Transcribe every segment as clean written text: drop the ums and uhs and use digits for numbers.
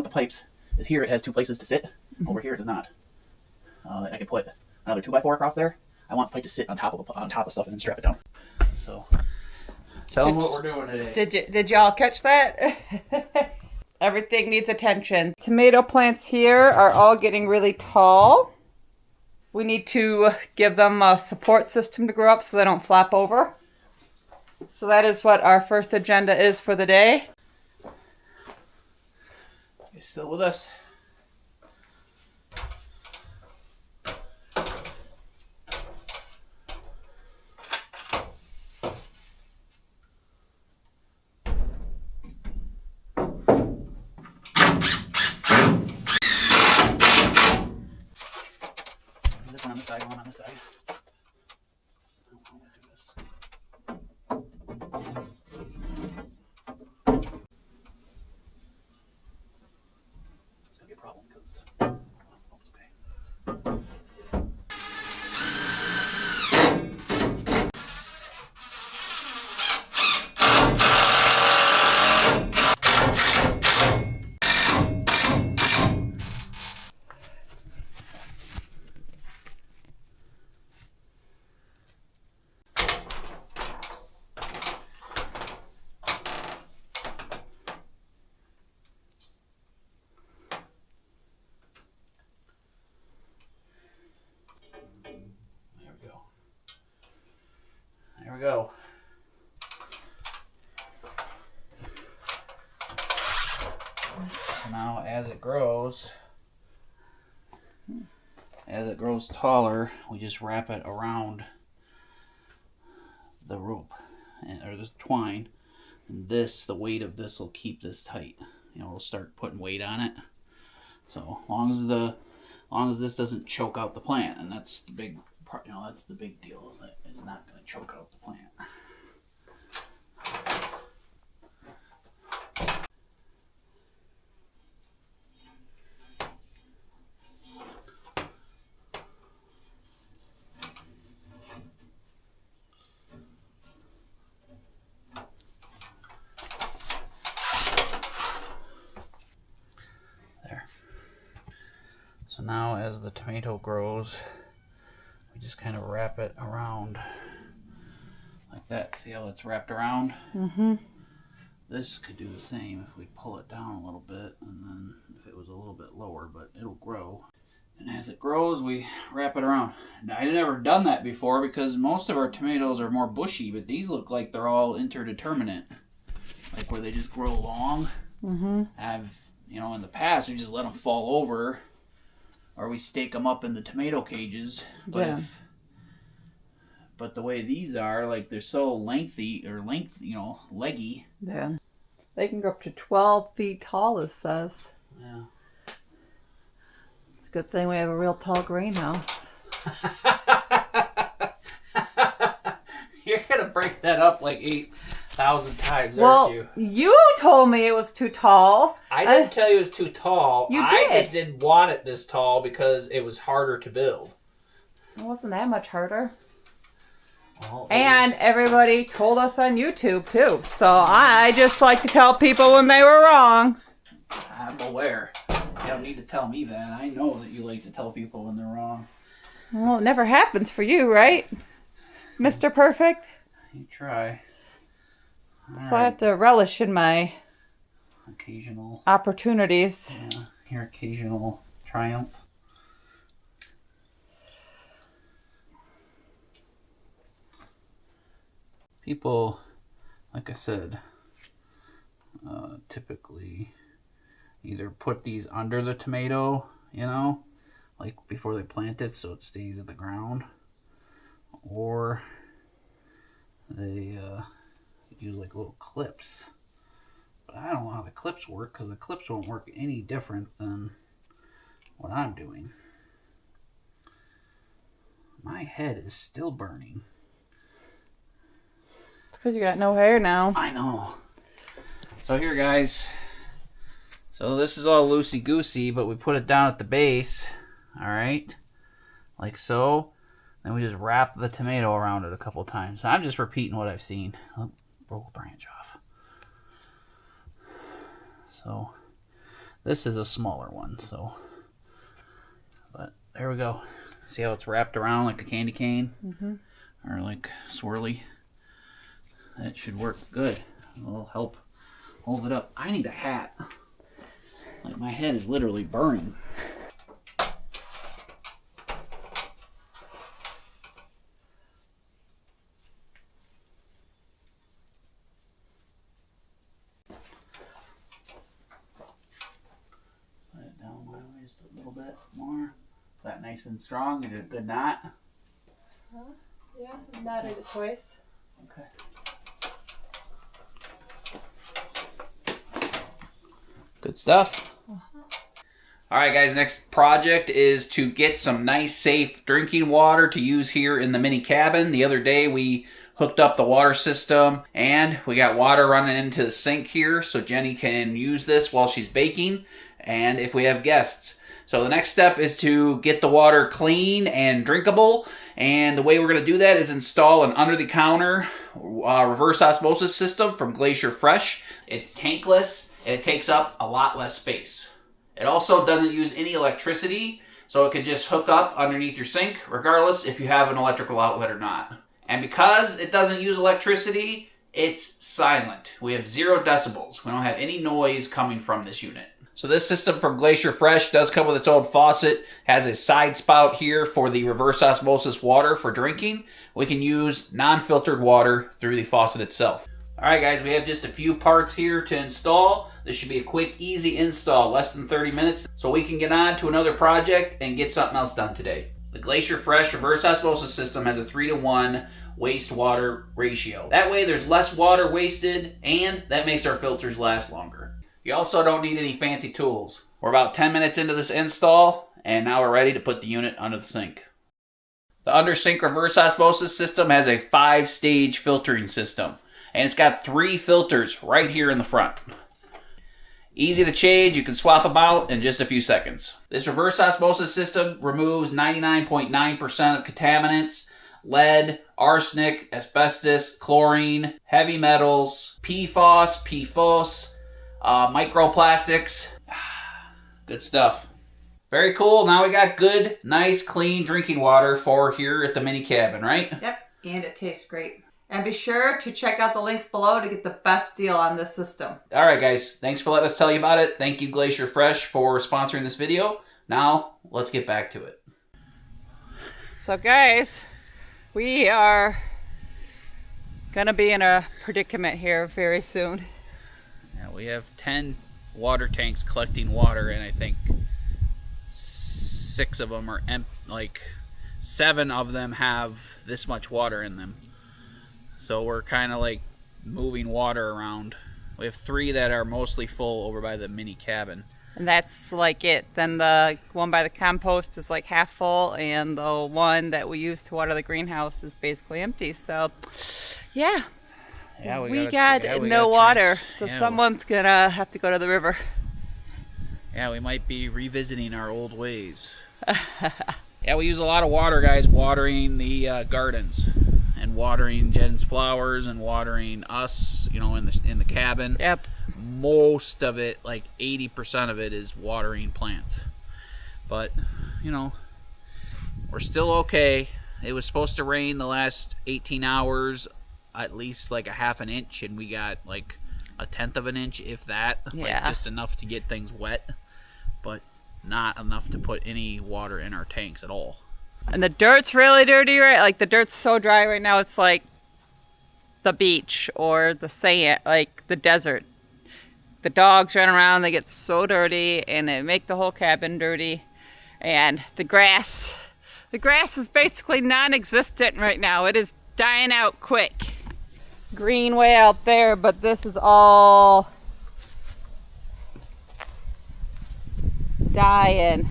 the pipes is here it has 2 places to sit. Over here it does not. I can put another 2x4 across there. I want the pipe to sit on top of stuff and then strap it down. So tell them what we're doing today. Did y'all catch that? Everything needs attention. Tomato plants here are all getting really tall. We need to give them a support system to grow up so they don't flap over. So that is what our first agenda is for the day. You still with us? This one on the side, one on the side. It's gonna be a problem because it's okay. There we go. So now as it grows taller, we just wrap it around the rope or this twine. And the weight of this will keep this tight. You know, we'll start putting weight on it. So as long as this doesn't choke out the plant, and that's the big part, you know, that's the big deal, is that it's not going to choke out the plant. There. So now as the tomato grows, we just kind of wrap it around like that. See how it's wrapped around? Mm-hmm. This could do the same if we pull it down a little bit, and then if it was a little bit lower, but it'll grow. And as it grows, we wrap it around. Now, I'd never done that before because most of our tomatoes are more bushy, but these look like they're all interdeterminate, like where they just grow long. Mm-hmm. You know, in the past, we just let them fall over, or we stake them up in the tomato cages. But Yeah. But the way these are, like, they're so leggy. Yeah. They can go up to 12 feet tall, it says. Yeah. It's a good thing we have a real tall greenhouse. You're going to break that up like 8,000 times, Well, aren't you? you told me it was too tall. I didn't tell you it was too tall. You I did. just didn't want it this tall because it was harder to build. It wasn't that much harder. Well, And everybody told us on YouTube, too. So I just like to tell people when they were wrong. I'm aware. You don't need to tell me that. I know that you like to tell people when they're wrong. Well, it never happens for you, right? Mr. Perfect? You try. So I have to relish in my Occasional. opportunities. Yeah, your occasional triumph. People, like I said, typically either put these under the tomato, you know, like before they plant it so it stays in the ground, or they use like little clips. But I don't know how the clips work because the clips won't work any different than what I'm doing. My head is still burning. It's because you got no hair now. I know. So here, guys. So this is all loosey-goosey, but we put it down at the base. All right. Like so. Then we just wrap the tomato around it a couple times. I'm just repeating what I've seen. Oh, broke a branch off. So This is a smaller one, so. But there we go. See how it's wrapped around like a candy cane? Or like swirly? That should work good. It'll help hold it up. I need a hat. Like my head is literally burning. Put it down my way just a little bit more. Is that nice and strong? You did a good knot? Yeah, not a choice. Okay. Good stuff. All right, guys, next project is to get some nice, safe drinking water to use here in the mini cabin. The other day, we hooked up the water system, and we got water running into the sink here, so Jenny can use this while she's baking, and if we have guests. So the next step is to get the water clean and drinkable, and the way we're going to do that is install an under-the-counter reverse osmosis system from Glacier Fresh. It's tankless, and it takes up a lot less space. It also doesn't use any electricity, so it can just hook up underneath your sink, regardless if you have an electrical outlet or not. And because it doesn't use electricity, it's silent. We have 0 decibels. We don't have any noise coming from this unit. So this system from Glacier Fresh does come with its own faucet, has a side spout here for the reverse osmosis water for drinking. We can use non-filtered water through the faucet itself. All right, guys, we have just a few parts here to install. This should be a quick, easy install, less than 30 minutes, so we can get on to another project and get something else done today. The Glacier Fresh reverse osmosis system has a 3-to-1 waste-water ratio. That way there's less water wasted, and that makes our filters last longer. You also don't need any fancy tools. We're about 10 minutes into this install, and now we're ready to put the unit under the sink. The under-sink reverse osmosis system has a 5-stage filtering system, and it's got 3 filters right here in the front. Easy to change, you can swap them out in just a few seconds. This reverse osmosis system removes 99.9% of contaminants, lead, arsenic, asbestos, chlorine, heavy metals, PFOS, PFOS, microplastics. Good stuff. Very cool. Now we got good, nice, clean drinking water for here at the mini cabin, right? Yep, and it tastes great. And be sure to check out the links below to get the best deal on this system. All right, guys. Thanks for letting us tell you about it. Thank you, Glacier Fresh, for sponsoring this video. Now, let's get back to it. So, guys, we are going to be in a predicament here very soon. Yeah, we have 10 water tanks collecting water, and I think 6 of them are empty. Like, 7 of them have this much water in them. So we're kind of like moving water around. We have 3 that are mostly full over by the mini cabin. And that's like it. Then the one by the compost is like half full, and the one that we use to water the greenhouse is basically empty. So, yeah. Yeah, we got no water, so someone's gonna have to go to the river. Yeah, we might be revisiting our old ways. Yeah, we use a lot of water, guys, watering the gardens. And watering Jen's flowers and watering us, you know, in the cabin. Yep. Most of it, like 80% of it, is watering plants. But, you know, we're still okay. It was supposed to rain the last 18 hours, at least like a half an inch, and we got like a 1/10 of an inch, if that. Yeah. Like just enough to get things wet, but not enough to put any water in our tanks at all. And the dirt's really dirty, right? Like, the dirt's so dry right now, it's like the beach or the sand, like the desert. The dogs run around, they get so dirty, and they make the whole cabin dirty. And the grass is basically non-existent right now. It is dying out quick. Green way out there, but this is all dying.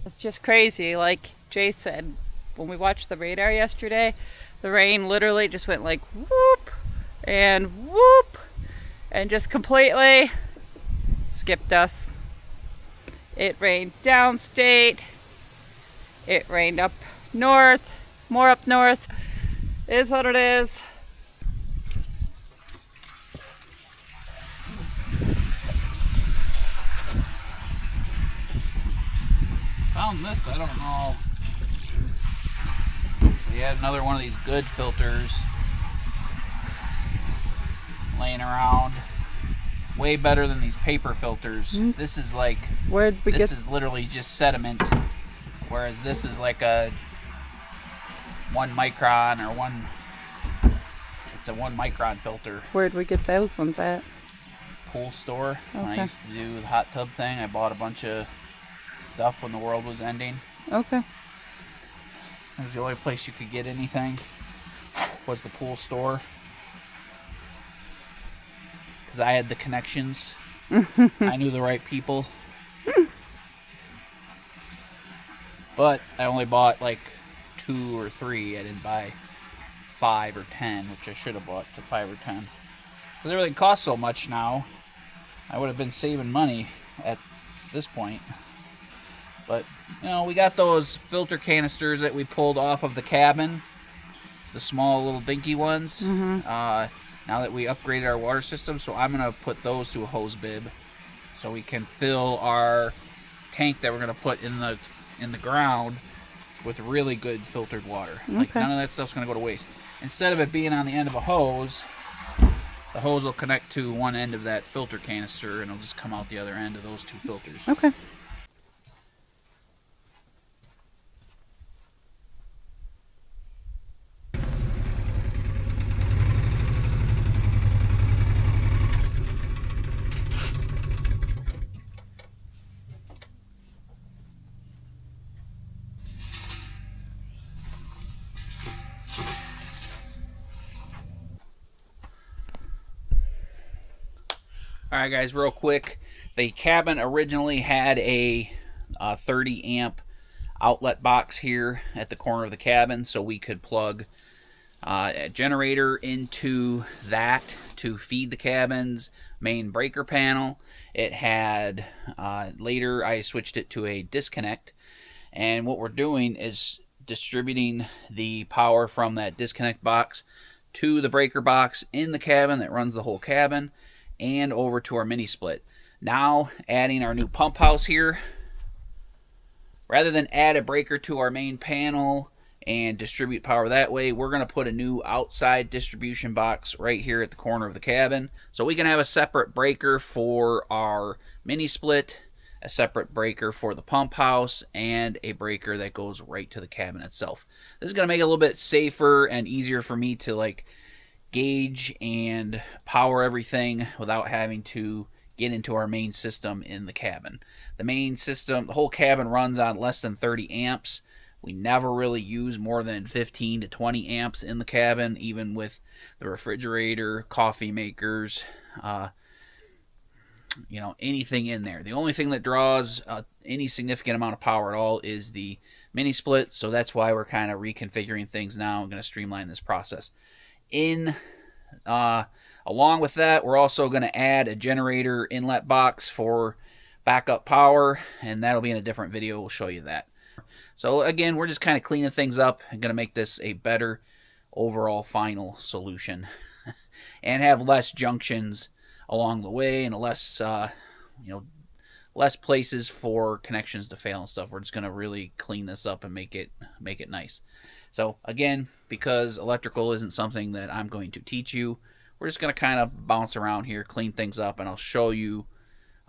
It's just crazy. Like Jay said, when we watched the radar yesterday, the rain literally just went like whoop and just completely skipped us. It rained downstate. It rained up north, more up north. It is what it is. Found this, I don't know. We had another one of these good filters laying around. Way better than these paper filters. This is like, this is literally just sediment, whereas this is like a 1 micron or it's a 1 micron filter. Where'd we get those ones at? Pool store. Okay. When I used to do the hot tub thing, I bought a bunch of stuff when the world was ending. Okay. It was the only place you could get anything, was the pool store. Because I had the connections. I knew the right people. But I only bought like 2 or 3. I didn't buy 5 or 10, which I should have bought to 5 or 10. Because everything costs so much now. I would have been saving money at this point. But, you know, we got those filter canisters that we pulled off of the cabin. The small little dinky ones. Now that we upgraded our water system, so I'm going to put those to a hose bib so we can fill our tank that we're going to put in the ground with really good filtered water. Okay. Like, none of that stuff's going to go to waste. Instead of it being on the end of a hose, the hose will connect to one end of that filter canister and it'll just come out the other end of those 2 filters. Okay. Alright guys, real quick. The cabin originally had a 30 amp outlet box here at the corner of the cabin, so we could plug a generator into that to feed the cabin's main breaker panel. It had, later I switched it to a disconnect, and what we're doing is distributing the power from that disconnect box to the breaker box in the cabin that runs the whole cabin, and over to our mini split. Now adding our new pump house here, rather than add a breaker to our main panel and distribute power that way, we're going to put a new outside distribution box right here at the corner of the cabin, so we can have a separate breaker for our mini split, a separate breaker for the pump house, and a breaker that goes right to the cabin itself. This is going to make it a little bit safer and easier for me to like gauge and power everything without having to get into our main system in the cabin. The main system, the whole cabin runs on less than 30 amps. We never really use more than 15 to 20 amps in the cabin, even with the refrigerator, coffee makers, you know, anything in there. The only thing that draws any significant amount of power at all is the mini split, so that's why we're kind of reconfiguring things now. I'm going to streamline this process. Along with that, we're also going to add a generator inlet box for backup power, and that'll be in a different video. We'll show you that. So again, we're just kind of cleaning things up and going to make this a better overall final solution and have less junctions along the way and less less places for connections to fail and stuff. We're just going to really clean this up and make it nice. So again, because electrical isn't something that I'm going to teach you, we're just going to kind of bounce around here, clean things up, and I'll show you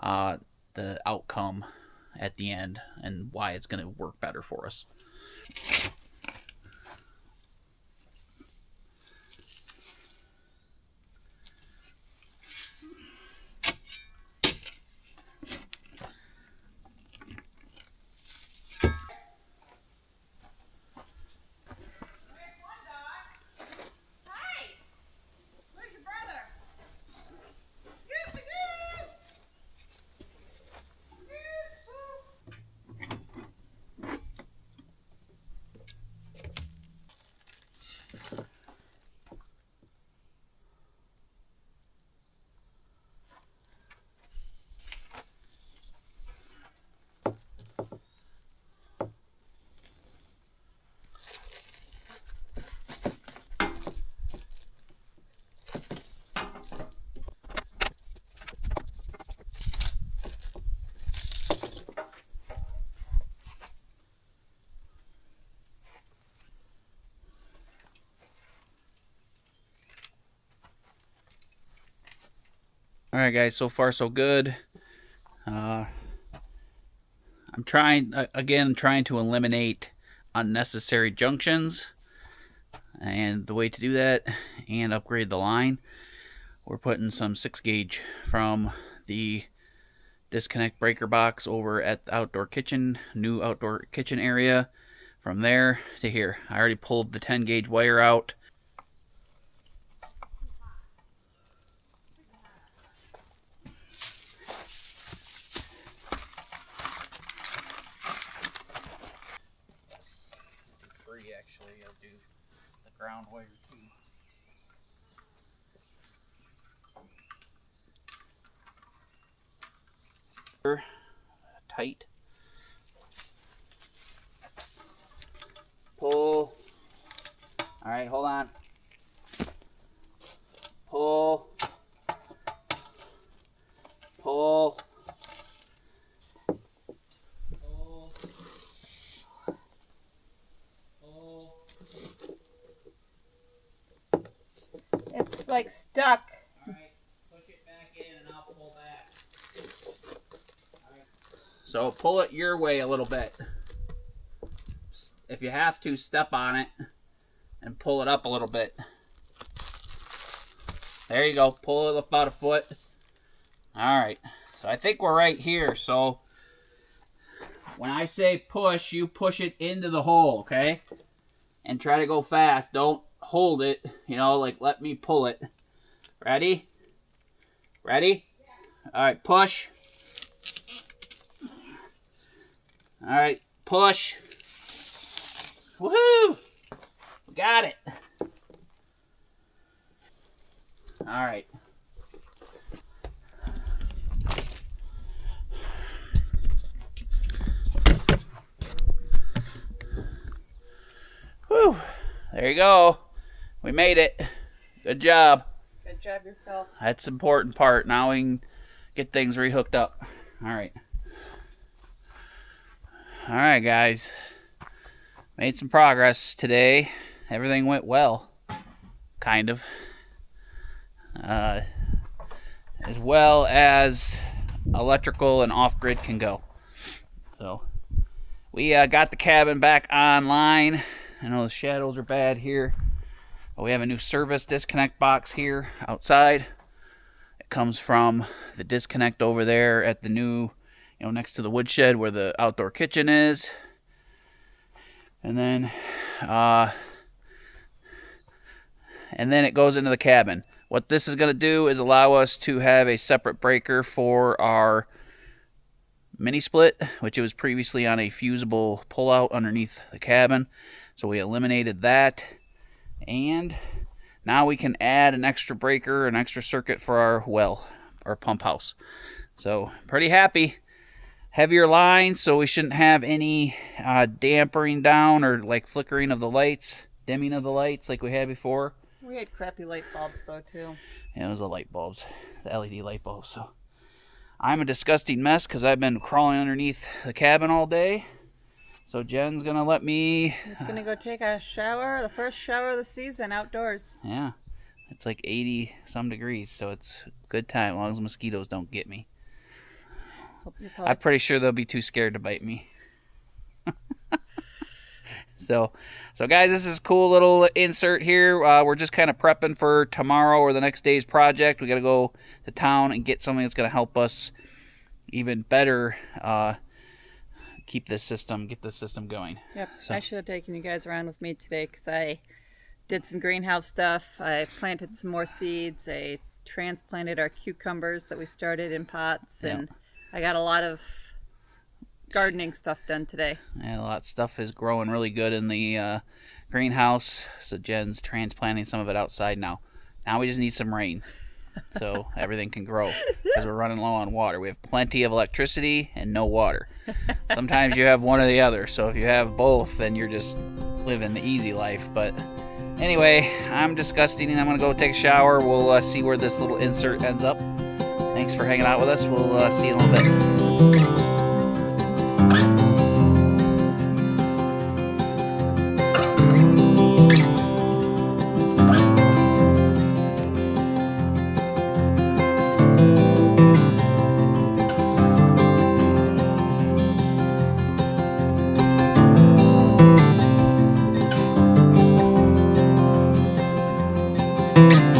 the outcome at the end and why it's going to work better for us. All right, guys, so far so good. I'm trying to eliminate unnecessary junctions, and the way to do that and upgrade the line, we're putting some 6-gauge from the disconnect breaker box over at the outdoor kitchen, new outdoor kitchen area. From there to here, I already pulled the 10-gauge wire out. Actually, I'll do the ground wire too. Tight. Pull. All right, hold on. Pull. Pull. It's like stuck. Alright, push it back in and I'll pull back. Alright. So pull it your way a little bit. If you have to, step on it and pull it up a little bit. There you go. Pull it about a foot. Alright. So I think we're right here. So when I say push, you push it into the hole, okay? And try to go fast. Don't hold it, you know, like let me pull it. Ready? Ready? Alright, push. Alright, push. Woohoo! We got it. Alright. Whew. There you go. We made it. Good job. Good job yourself. That's the important part. Now we can get things rehooked up. Alright. Alright, guys. Made some progress today. Everything went well. Kind of. As well as electrical and off-grid can go. So, we got the cabin back online. I know the shadows are bad here. But we have a new service disconnect box here outside. It comes from the disconnect over there at the new, next to the woodshed where the outdoor kitchen is. And then it goes into the cabin. What this is going to do is allow us to have a separate breaker for our mini split, which it was previously on a fusible pullout underneath the cabin. So we eliminated that. And now we can add an extra breaker, an extra circuit for our well, our pump house. So pretty happy. Heavier line, so we shouldn't have any dampering down or like flickering of the lights, dimming of the lights like we had before. We had crappy light bulbs though too. Yeah, it was the light bulbs, the LED light bulbs. So I'm a disgusting mess because I've been crawling underneath the cabin all day. So Jen's gonna let me. He's gonna go take a shower, the first shower of the season outdoors. Yeah, it's like 80 some degrees, so it's a good time as long as the mosquitoes don't get me. I'm pretty sure they'll be too scared to bite me. So guys, this is a cool little insert here. We're just kind of prepping for tomorrow or the next day's project. We got to go to town and get something that's going to help us even better get this system going. Yep. So I should have taken you guys around with me today because I did some greenhouse stuff. I planted some more seeds. I transplanted our cucumbers that we started in pots, and I got a lot of gardening stuff done today. Yeah, a lot of stuff is growing really good in the greenhouse. So Jen's transplanting some of it outside now. Now we just need some rain so everything can grow because we're running low on water. We have plenty of electricity and no water. Sometimes you have one or the other. So if you have both, then you're just living the easy life. But anyway, I'm disgusting and I'm going to go take a shower. We'll see where this little insert ends up. Thanks for hanging out with us. We'll see you in a little bit. Bye.